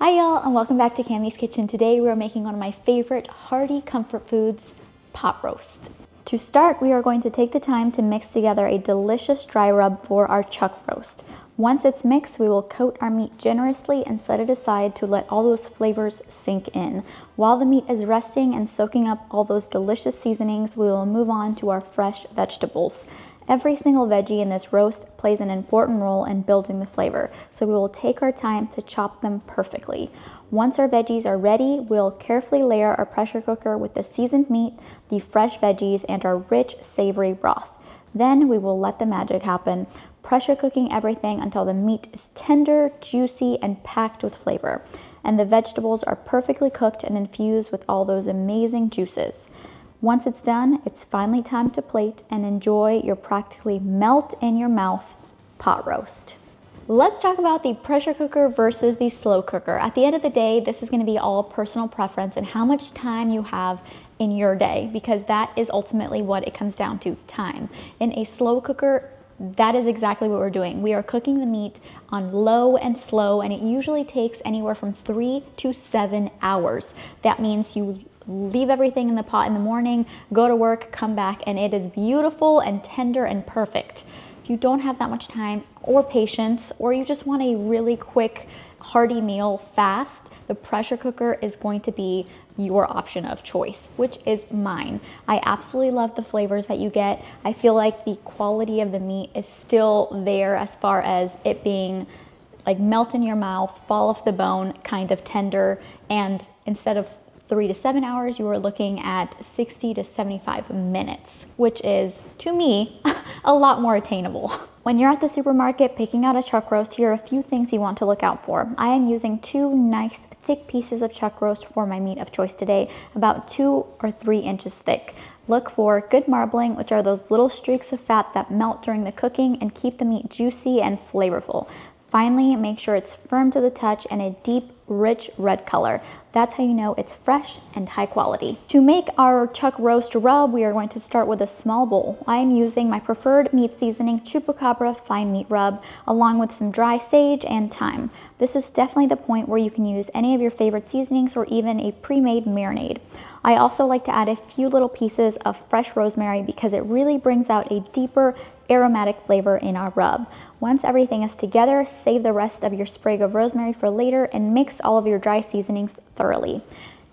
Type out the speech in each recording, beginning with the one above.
Hi y'all, and welcome back to Cammy's Kitchen. Today we are making one of my favorite hearty comfort foods, pot roast. To start, we are going to take the time to mix together a delicious dry rub for our chuck roast. Once it's mixed, we will coat our meat generously and set it aside to let all those flavors sink in. While the meat is resting and soaking up all those delicious seasonings, we will move on to our fresh vegetables. Every single veggie in this roast plays an important role in building the flavor, so we will take our time to chop them perfectly. Once our veggies are ready, we'll carefully layer our pressure cooker with the seasoned meat, the fresh veggies, and our rich, savory broth. Then we will let the magic happen, pressure cooking everything until the meat is tender, juicy, and packed with flavor, and the vegetables are perfectly cooked and infused with all those amazing juices. Once it's done, it's finally time to plate and enjoy your practically melt in your mouth pot roast. Let's talk about the pressure cooker versus the slow cooker. At the end of the day, this is going to be all personal preference and how much time you have in your day, because that is ultimately what it comes down to, time. In a slow cooker, that is exactly what we're doing. We are cooking the meat on low and slow, and it usually takes anywhere from 3 to 7 hours. That means you leave everything in the pot in the morning, go to work, come back, and it is beautiful and tender and perfect. If you don't have that much time or patience, or you just want a really quick, hearty meal fast, the pressure cooker is going to be your option of choice, which is mine. I absolutely love the flavors that you get. I feel like the quality of the meat is still there as far as it being like melt in your mouth, fall off the bone, kind of tender, and instead of 3 to 7 hours, you are looking at 60 to 75 minutes, which is, to me, a lot more attainable. When you're at the supermarket picking out a chuck roast, here are a few things you want to look out for. I am using 2 nice thick pieces of chuck roast for my meat of choice today, about 2 or 3 inches thick. Look for good marbling, which are those little streaks of fat that melt during the cooking and keep the meat juicy and flavorful. Finally, make sure it's firm to the touch and a deep, rich red color. That's how you know it's fresh and high quality. To make our chuck roast rub, we are going to start with a small bowl. I am using my preferred meat seasoning, Chupacabra fine meat rub, along with some dry sage and thyme. This is definitely the point where you can use any of your favorite seasonings or even a pre-made marinade. I also like to add a few little pieces of fresh rosemary because it really brings out a deeper, aromatic flavor in our rub. Once everything is together, save the rest of your sprig of rosemary for later and mix all of your dry seasonings thoroughly.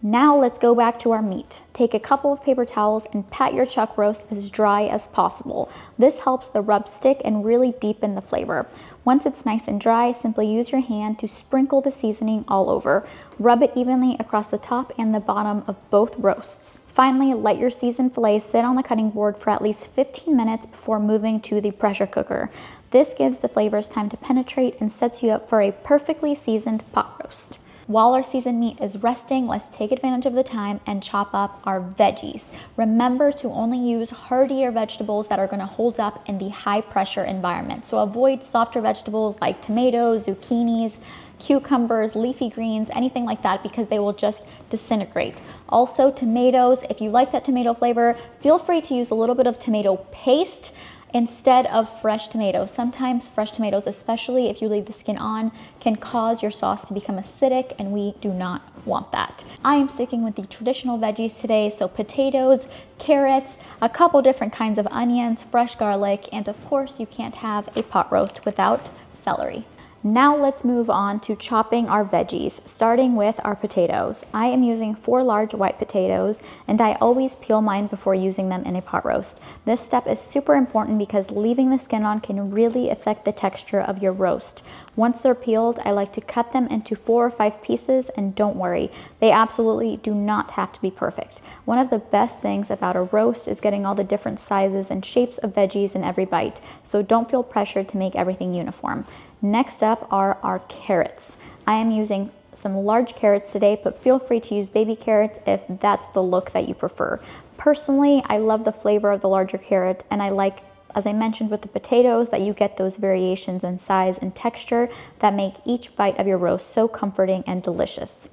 Now let's go back to our meat. Take a couple of paper towels and pat your chuck roast as dry as possible. This helps the rub stick and really deepen the flavor. Once it's nice and dry, simply use your hand to sprinkle the seasoning all over. Rub it evenly across the top and the bottom of both roasts. Finally, let your seasoned filet sit on the cutting board for at least 15 minutes before moving to the pressure cooker. This gives the flavors time to penetrate and sets you up for a perfectly seasoned pot roast. While our seasoned meat is resting, let's take advantage of the time and chop up our veggies. Remember to only use heartier vegetables that are going to hold up in the high pressure environment. So avoid softer vegetables like tomatoes, zucchinis, cucumbers, leafy greens, anything like that, because they will just disintegrate. Also, tomatoes, if you like that tomato flavor, feel free to use a little bit of tomato paste instead of fresh tomatoes. Sometimes fresh tomatoes, especially if you leave the skin on, can cause your sauce to become acidic, and we do not want that. I am sticking with the traditional veggies today, so potatoes, carrots, a couple different kinds of onions, fresh garlic, and of course you can't have a pot roast without celery. Now let's move on to chopping our veggies, starting with our potatoes. I am using 4 large white potatoes, and I always peel mine before using them in a pot roast. This step is super important because leaving the skin on can really affect the texture of your roast. Once they're peeled, I like to cut them into 4 or 5 pieces, and don't worry, they absolutely do not have to be perfect. One of the best things about a roast is getting all the different sizes and shapes of veggies in every bite, so don't feel pressured to make everything uniform. Next up are our carrots. I am using some large carrots today, but feel free to use baby carrots if that's the look that you prefer. Personally, I love the flavor of the larger carrot, and I like, as I mentioned with the potatoes, that you get those variations in size and texture that make each bite of your roast so comforting and delicious.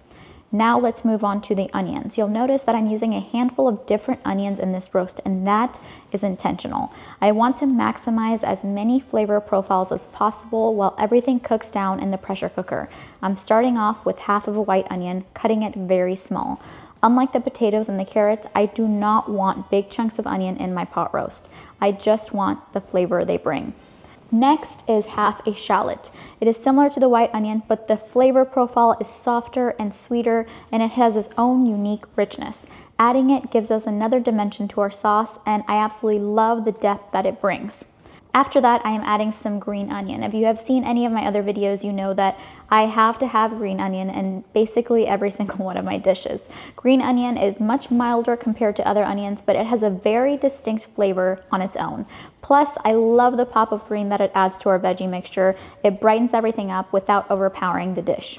Now let's move on to the onions. You'll notice that I'm using a handful of different onions in this roast, and that is intentional. I want to maximize as many flavor profiles as possible while everything cooks down in the pressure cooker. I'm starting off with half of a white onion, cutting it very small. Unlike the potatoes and the carrots, I do not want big chunks of onion in my pot roast. I just want the flavor they bring. Next is half a shallot. It is similar to the white onion, but the flavor profile is softer and sweeter, and it has its own unique richness. Adding it gives us another dimension to our sauce, and I absolutely love the depth that it brings. After that, I am adding some green onion. If you have seen any of my other videos, you know that I have to have green onion in basically every single one of my dishes. Green onion is much milder compared to other onions, but it has a very distinct flavor on its own. Plus, I love the pop of green that it adds to our veggie mixture. It brightens everything up without overpowering the dish.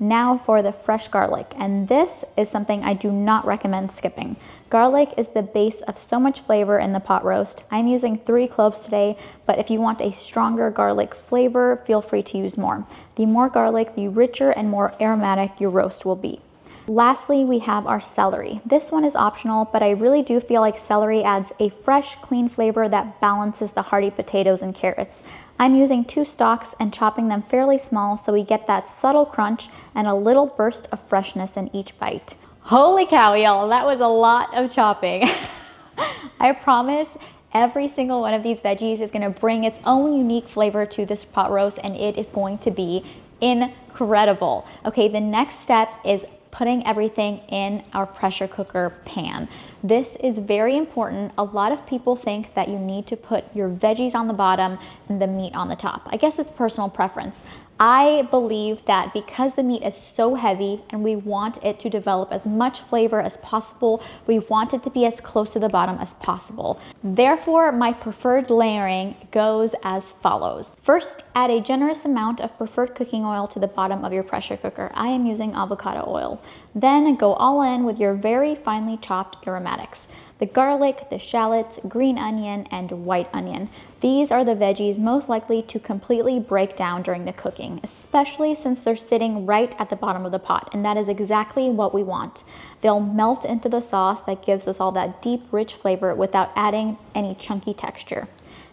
Now for the fresh garlic, and this is something I do not recommend skipping. Garlic is the base of so much flavor in the pot roast. I'm using 3 cloves today, but if you want a stronger garlic flavor, feel free to use more. The more garlic, the richer and more aromatic your roast will be. Lastly, we have our celery. This one is optional, but I really do feel like celery adds a fresh, clean flavor that balances the hearty potatoes and carrots. I'm using 2 stalks and chopping them fairly small so we get that subtle crunch and a little burst of freshness in each bite. Holy cow, y'all, that was a lot of chopping. I promise every single one of these veggies is gonna bring its own unique flavor to this pot roast, and it is going to be incredible. Okay, the next step is putting everything in our pressure cooker pan. This is very important. A lot of people think that you need to put your veggies on the bottom and the meat on the top. I guess it's personal preference. I believe that because the meat is so heavy and we want it to develop as much flavor as possible, we want it to be as close to the bottom as possible. Therefore, my preferred layering goes as follows. First, add a generous amount of preferred cooking oil to the bottom of your pressure cooker. I am using avocado oil. Then go all in with your very finely chopped aromatics. The garlic, the shallots, green onion, and white onion. These are the veggies most likely to completely break down during the cooking, especially since they're sitting right at the bottom of the pot, and that is exactly what we want. They'll melt into the sauce that gives us all that deep, rich flavor without adding any chunky texture.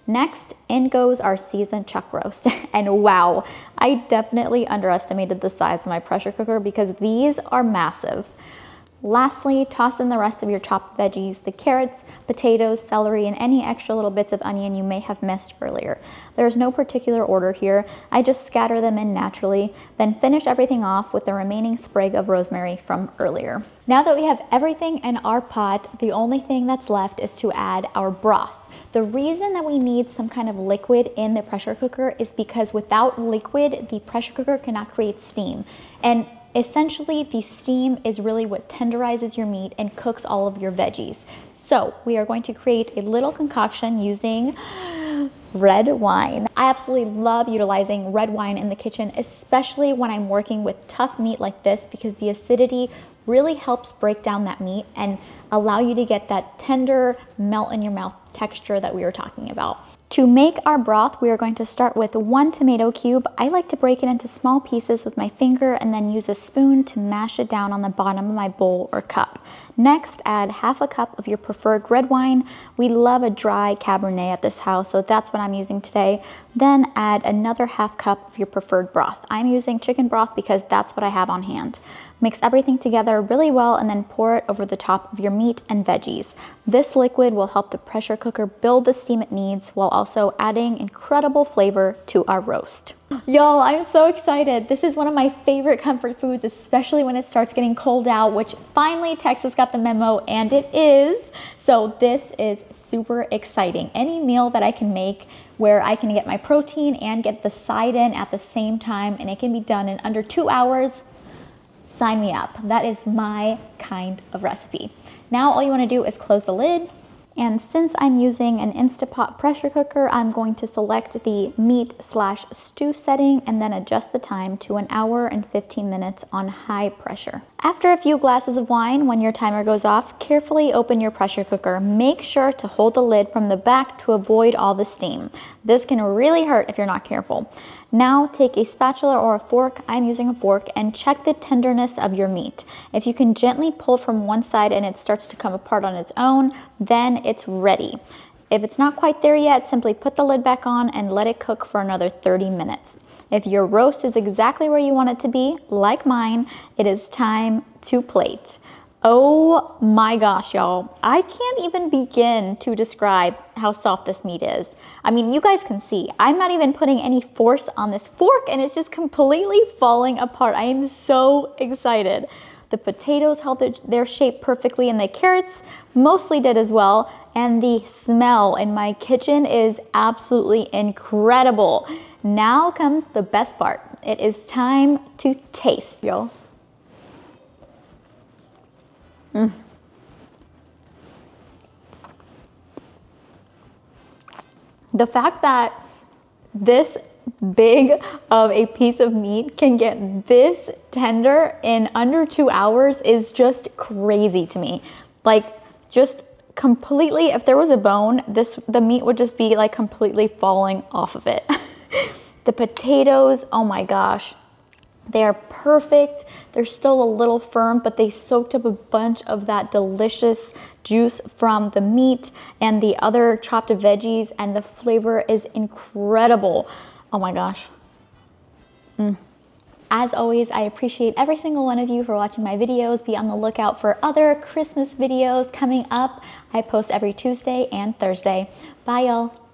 Next, in goes our seasoned chuck roast. And wow, I definitely underestimated the size of my pressure cooker because these are massive. Lastly, toss in the rest of your chopped veggies, the carrots, potatoes, celery, and any extra little bits of onion you may have missed earlier. There's no particular order here. I just scatter them in naturally, then finish everything off with the remaining sprig of rosemary from earlier. Now that we have everything in our pot, the only thing that's left is to add our broth. The reason that we need some kind of liquid in the pressure cooker is because without liquid, the pressure cooker cannot create steam. And essentially, the steam is really what tenderizes your meat and cooks all of your veggies. So we are going to create a little concoction using red wine. I absolutely love utilizing red wine in the kitchen, especially when I'm working with tough meat like this, because the acidity really helps break down that meat and allow you to get that tender melt in your mouth texture that we were talking about. To make our broth, we are going to start with 1 tomato cube. I like to break it into small pieces with my finger and then use a spoon to mash it down on the bottom of my bowl or cup. Next, add half a cup of your preferred red wine. We love a dry Cabernet at this house, so that's what I'm using today. Then add another half cup of your preferred broth. I'm using chicken broth because that's what I have on hand. Mix everything together really well and then pour it over the top of your meat and veggies. This liquid will help the pressure cooker build the steam it needs while also adding incredible flavor to our roast. Y'all, I'm so excited. This is one of my favorite comfort foods, especially when it starts getting cold out, which finally Texas got the memo, and it is. So this is super exciting. Any meal that I can make where I can get my protein and get the side in at the same time, and it can be done in under 2 hours, sign me up. That is my kind of recipe. Now all you want to do is close the lid, and since I'm using an Instapot pressure cooker, I'm going to select the meat/stew setting and then adjust the time to 1 hour and 15 minutes on high pressure. After a few glasses of wine, when your timer goes off, carefully open your pressure cooker. Make sure to hold the lid from the back to avoid all the steam. This can really hurt if you're not careful. Now take a spatula or a fork, I'm using a fork, and check the tenderness of your meat. If you can gently pull from one side and it starts to come apart on its own, then it's ready. If it's not quite there yet, simply put the lid back on and let it cook for another 30 minutes. If your roast is exactly where you want it to be, like mine, it is time to plate. Oh my gosh, y'all. I can't even begin to describe how soft this meat is. I mean, you guys can see, I'm not even putting any force on this fork and it's just completely falling apart. I am so excited. The potatoes held their shape perfectly and the carrots mostly did as well. And the smell in my kitchen is absolutely incredible. Now comes the best part. It is time to taste, y'all. The fact that this big of a piece of meat can get this tender in under 2 hours is just crazy to me. Like, just completely, if there was a bone, the meat would just be like completely falling off of it. The potatoes, oh my gosh. They are perfect. They're still a little firm, but they soaked up a bunch of that delicious juice from the meat and the other chopped veggies, and the flavor is incredible. Oh my gosh. As always, I appreciate every single one of you for watching my videos. Be on the lookout for other Christmas videos coming up. I post every Tuesday and Thursday. Bye, y'all.